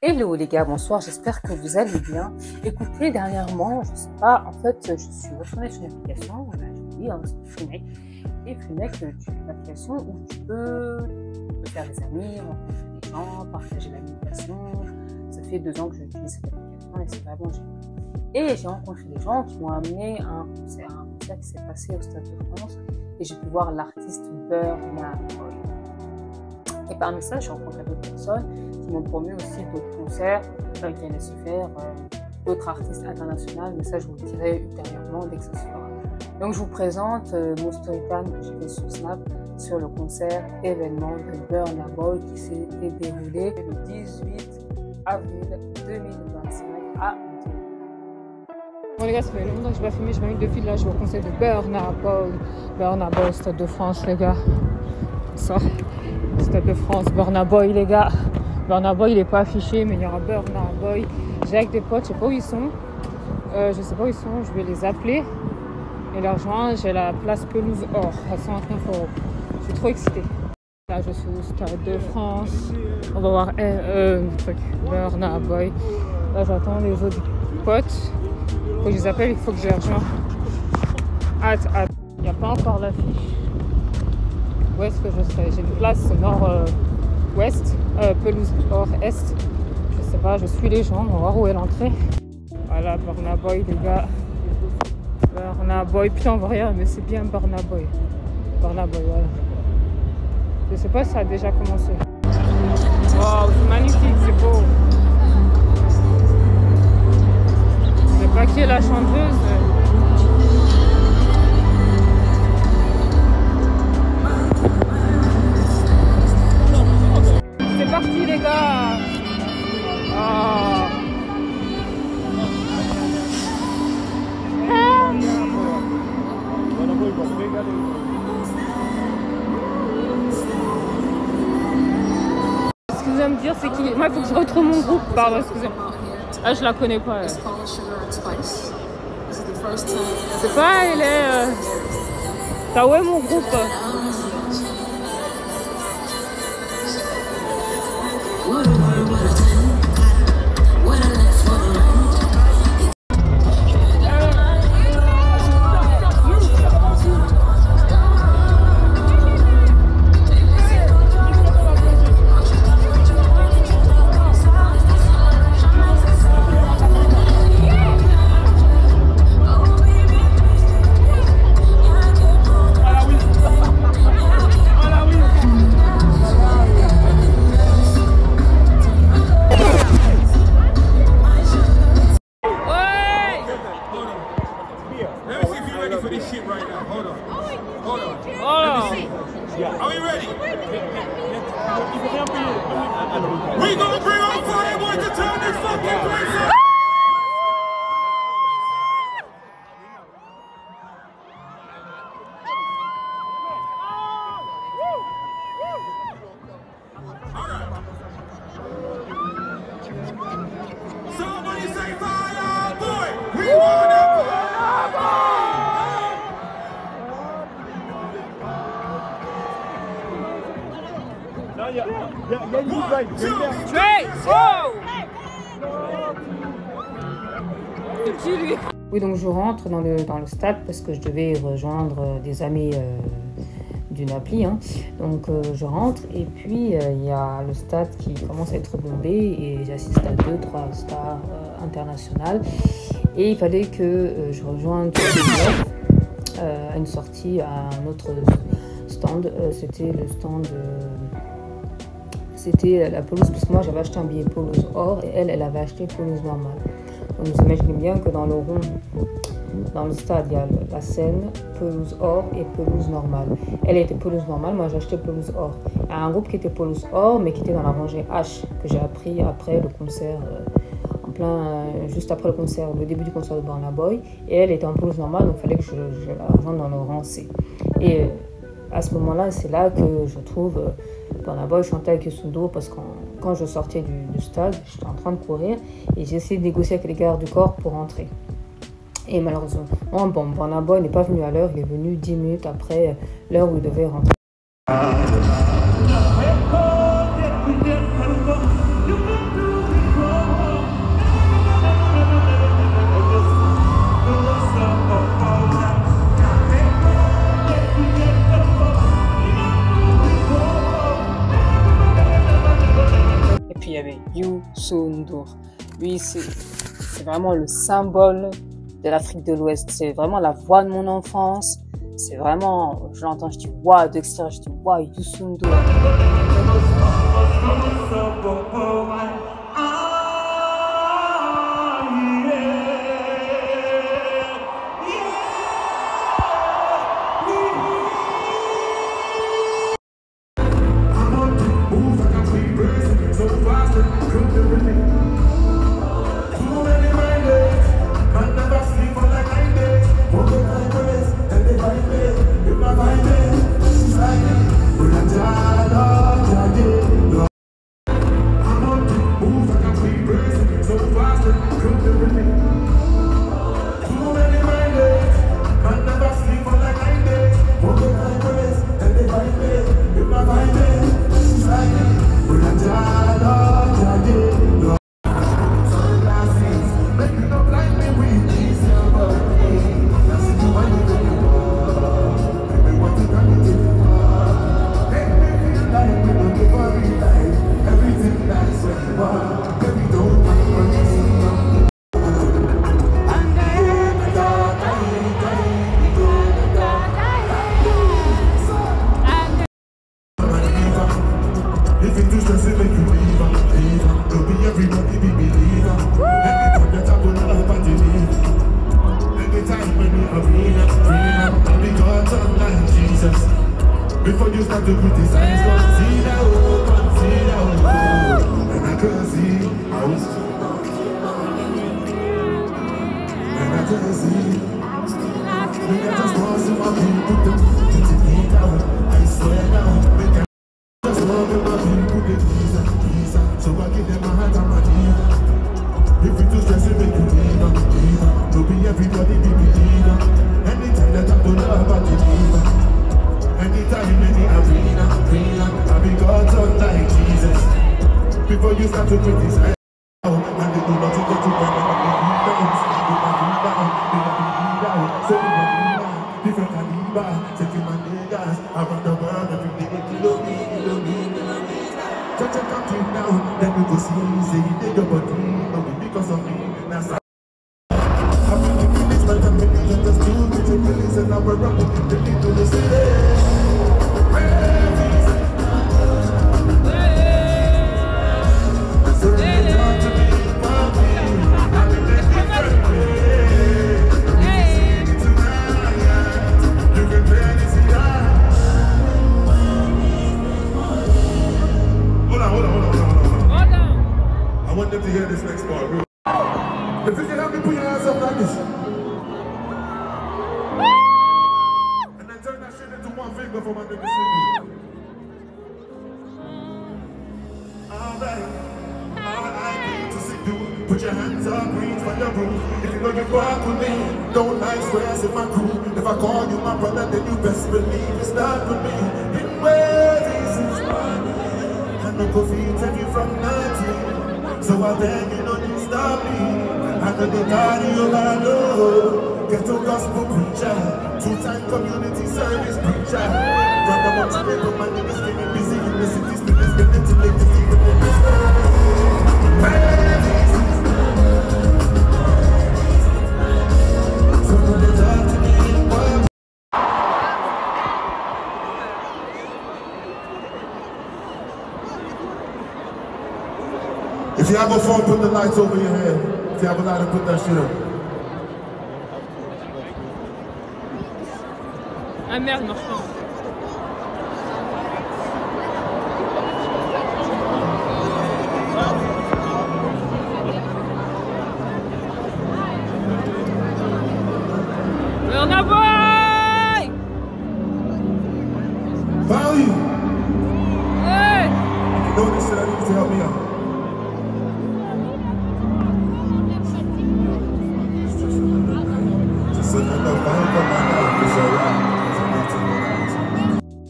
Hello les gars, bonsoir, j'espère que vous allez bien. Écoutez, dernièrement, je sais pas, en fait, je suis retournée sur une application, je vous dis, c'est Funec. Et Funec, c'est une application où tu peux te faire des amis, rencontrer des gens, partager l'application. Ça fait 2 ans que j'utilise cette application et c'est vraiment génial. Et j'ai rencontré des gens qui m'ont amené à un concert qui s'est passé au Stade de France et j'ai pu voir l'artiste Burna Boy. Et parmi ça, j'ai rencontré d'autres personnes qui m'ont promu aussi d'autres concerts qui allaient se faire, d'autres artistes internationaux, mais ça je vous le dirai ultérieurement dès que ça se fera. Donc je vous présente mon story time que j'ai fait sur Snap sur le concert événement de Burna Boy qui s'est déroulé le 18 avril 2025 à Bon les gars, ça fait longtemps que je n'ai pas filmé, je m'invite de fil là, je vais au concert de Burna Boy. Burna Boy, Stade de France les gars. Ça, Stade de France, Burna Boy les gars. Burna Boy il n'est pas affiché mais il y aura Burna Boy. J'ai avec des potes, je sais pas où ils sont. Je sais pas où ils sont, je vais les appeler et les rejoindre. J'ai la place Pelouse Or à 129 €. Je suis trop excitée. Là je suis au Stade de France. On va voir Burna Boy. Là j'attends les autres potes. Faut que je les appelle, il faut que je les rejoigne. Hâte. Il n'y a pas encore l'affiche. Où est-ce que je serai? J'ai une place nord-ouest, Pelouse Or-Est. Je sais pas, je suis les gens, on va voir où est l'entrée. Voilà, Burna Boy les gars. Burna Boy, putain on voit rien, mais c'est bien Burna Boy. Burna Boy, voilà. Je sais pas si ça a déjà commencé. Wow, c'est magnifique, c'est beau. Je sais pas qui est la chanteuse. C'est parti les gars. Oh. Ce que vous allez me dire c'est qui. Moi il faut que je retrouve mon groupe. Pardon, excusez-moi. Ah je la connais pas. Elle. C'est pas elle est. T'as où est mon groupe? We gonna bring on fireworks to turn this fucking place up! Somebody say fire, boy! We wanna Oui, donc je rentre dans le stade parce que je devais rejoindre des amis d'une appli. Hein. Donc je rentre et puis il y a le stade qui commence à être bombé et j'assiste à 2-3 stars internationales. Et il fallait que je rejoigne à une sortie à un autre stand. C'était le stand... C'était la pelouse, parce que moi j'avais acheté un billet pelouse or et elle avait acheté pelouse normale. Donc vous imaginez bien que dans le rond, dans le stade, il y a la scène, pelouse or et pelouse normale. Elle était pelouse normale, moi j'ai acheté pelouse or. Il y a un groupe qui était pelouse or, mais qui était dans la rangée H, que j'ai appris après le concert, juste après le concert, le début du concert de Burna Boy. Et elle était en pelouse normale, donc il fallait que je la rejoigne dans le rang C. Et à ce moment-là, c'est là que je trouve... Burna Boy chantait avec Youssoundo parce que quand je sortais du stade, j'étais en train de courir et j'ai essayé de négocier avec les gardes du corps pour rentrer. Et malheureusement, Burna Boy n'est pas venu à l'heure, il est venu 10 minutes après l'heure où il devait rentrer. Youssou N'Dour. Lui, c'est vraiment le symbole de l'Afrique de l'Ouest. C'est vraiment la voix de mon enfance. C'est vraiment, je l'entends, je dis waouh, de l'extérieur, je dis waouh, Youssou N'Dour. Before you start to criticize, don't see that open, see that open. And I can see how it's and I can see. Maybe I just want some more people to take out. I swear now, we can just love my people, the visa. So I give them my heart and my need. If you too stressing, make you leave. Don't be everybody, be believer. Anytime that I put up, I deliver. Anytime, any arena, I be God's son like Jesus. Before you start to criticize, and they do not take you back, so different caliber, taking my niggas around the world every day, kilometers. Touch a country down, then you go see, say you did your body, no be because of me, that's how. I've been doing this, but I'm really just doing it, and now we're running the little to the city. I want them to hear this next part. If you can help me, put your hands up like this. And then turn that shit into one finger for my nigga Sydney. Alright, I need to see you. Put your hands up, reach for the roof. If you know you walk with me, don't like squares in my crew. If I call you my brother, then you best believe you start with me. In ways since morning, I no go feed take you from nothing. So I beg you, don't stop me. I know the carry over low. Get to gospel preacher, 2-time community service preacher. Brother, want to make up my niggas getting busy in the city, spinning to make this even in this. So don't they talk to me, boy. If you have a phone, put the lights over your head. If you have a lighter, put that shit up. Ah merde, marche pas. Burna Boy! Value! Hey! You know this shit, I need you to help me out.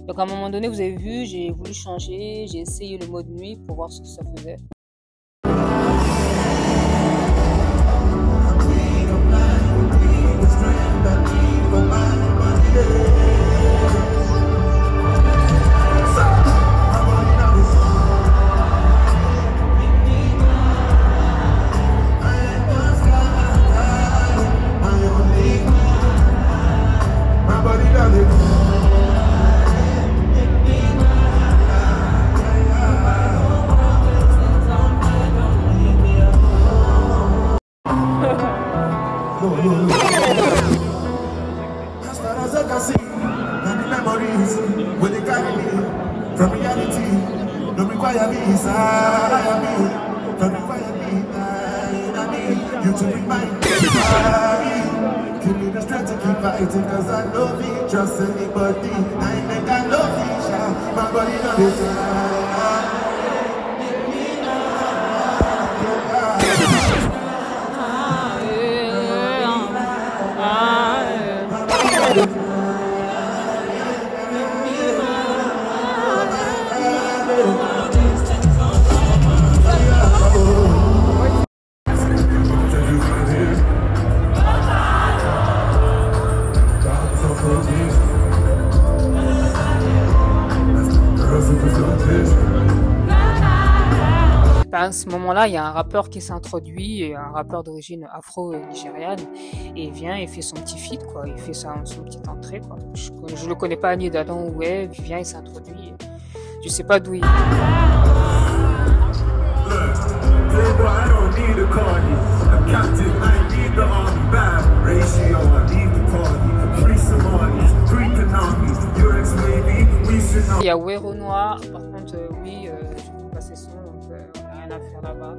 Donc à un moment donné, vous avez vu, j'ai voulu changer, j'ai essayé le mode nuit pour voir ce que ça faisait. Don't require me inside me. Don't require me you to remind me. Give me the strength to keep fighting, cause I love you. Trust anybody, I ain't got no vision. My body not is À ce moment-là, il y a un rappeur qui s'est introduit, un rappeur d'origine afro-nigériane, et il vient et fait son petit feat, quoi. Il fait son petite entrée, quoi. Je le connais pas ni d'Adam ou Ève, il vient, il s'introduit. Je sais pas d'où il est. Il y a Wero Noir, par contre, oui, je peux passer son, donc on n'a rien à faire là-bas.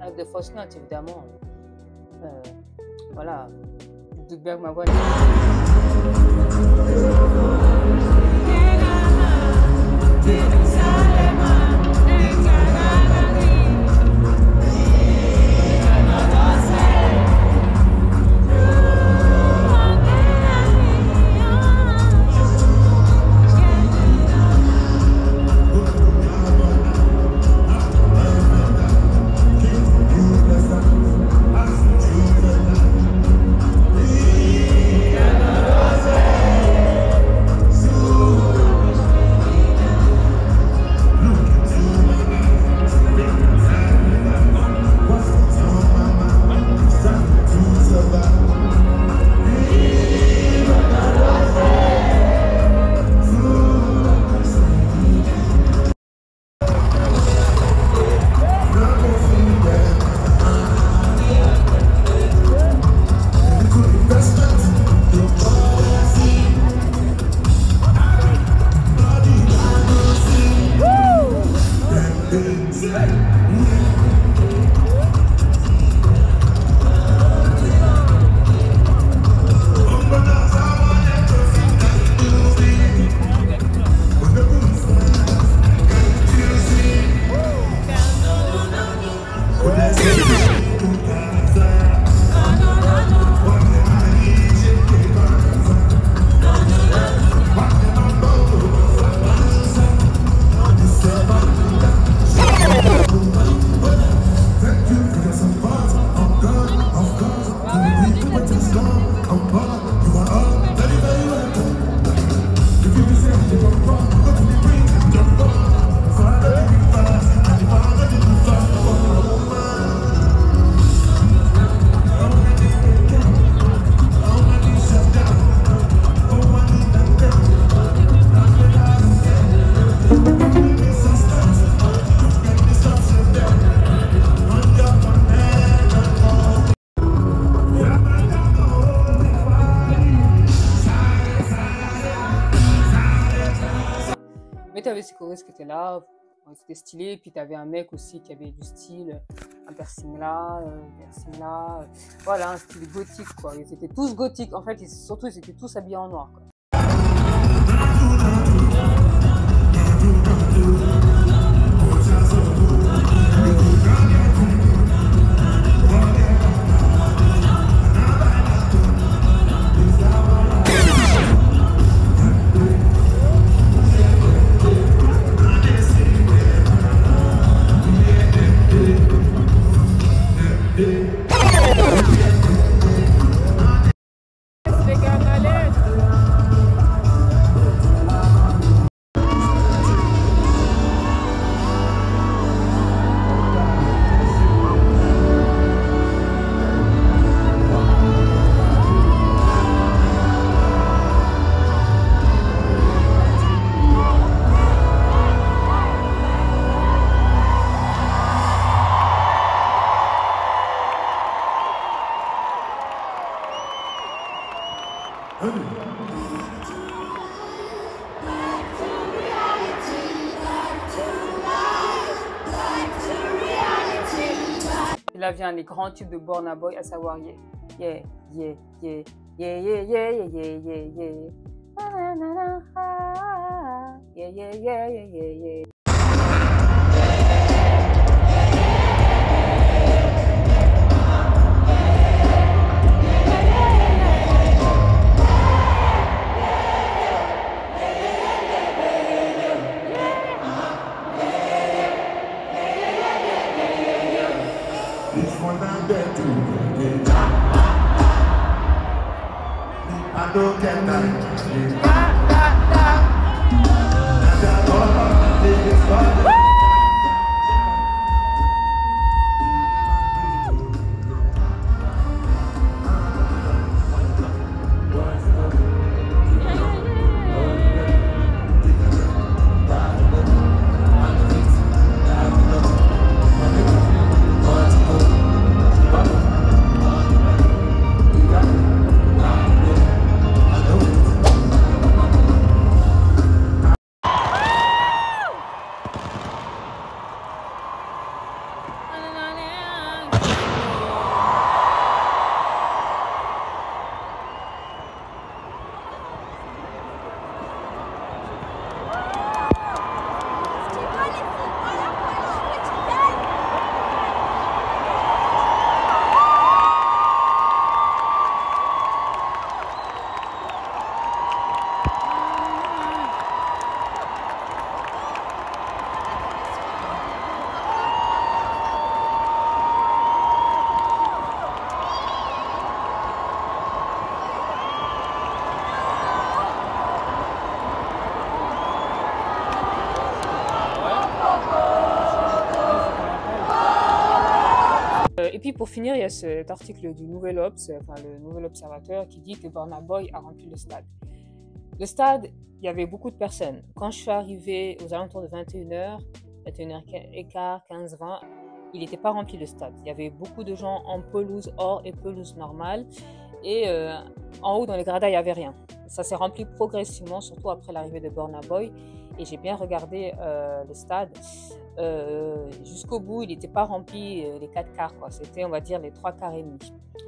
Avec de fausses notes, évidemment. Voilà, je doute bien que ma voix Mais tu avais ces choristes qui étaient là, c'était stylé. Puis tu avais un mec aussi qui avait du style, un piercing là, voilà, un style gothique quoi. Ils étaient tous gothiques. En fait, surtout ils étaient tous habillés en noir quoi. Et là vient les grands tubes de Burna Boy, à savoir yeah, yeah, yeah, yeah, yeah, yeah, yeah, yeah, yeah, yeah, yeah. Na, na, na, ah, yeah, yeah, yeah, yeah, yeah, yeah. This one I'm there to get. I don't get that. Et puis pour finir, il y a cet article du Nouvel Obs, enfin le Nouvel Observateur, qui dit que Burna Boy a rempli le stade. Le stade, il y avait beaucoup de personnes. Quand je suis arrivée aux alentours de 21h, 21h15, 15h20, il n'était pas rempli le stade. Il y avait beaucoup de gens en pelouse or et pelouse normale. Et en haut, dans les gradins, il n'y avait rien. Ça s'est rempli progressivement, surtout après l'arrivée de Burna Boy. Et j'ai bien regardé le stade. Jusqu'au bout, il n'était pas rempli les 4 quarts. C'était, on va dire, les 3 quarts et demi.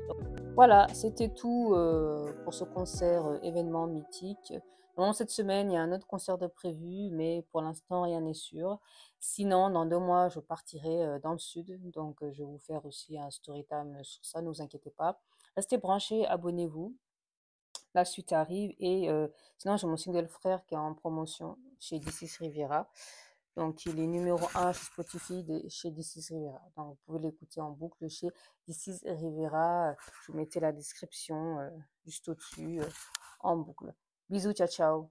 Donc, voilà, c'était tout pour ce concert événement mythique Bon, cette semaine, il y a un autre concert de prévu, mais pour l'instant, rien n'est sûr. Sinon, dans 2 mois, je partirai dans le sud, donc je vais vous faire aussi un story time sur ça, ne vous inquiétez pas. Restez branchés, abonnez-vous. La suite arrive et sinon, j'ai mon single frère qui est en promotion chez This is Riviera. Donc, il est numéro 1 chez Spotify chez This is Riviera. Donc, vous pouvez l'écouter en boucle chez This is Riviera. Je vous mettais la description juste au-dessus en boucle. Bisous, ciao, ciao.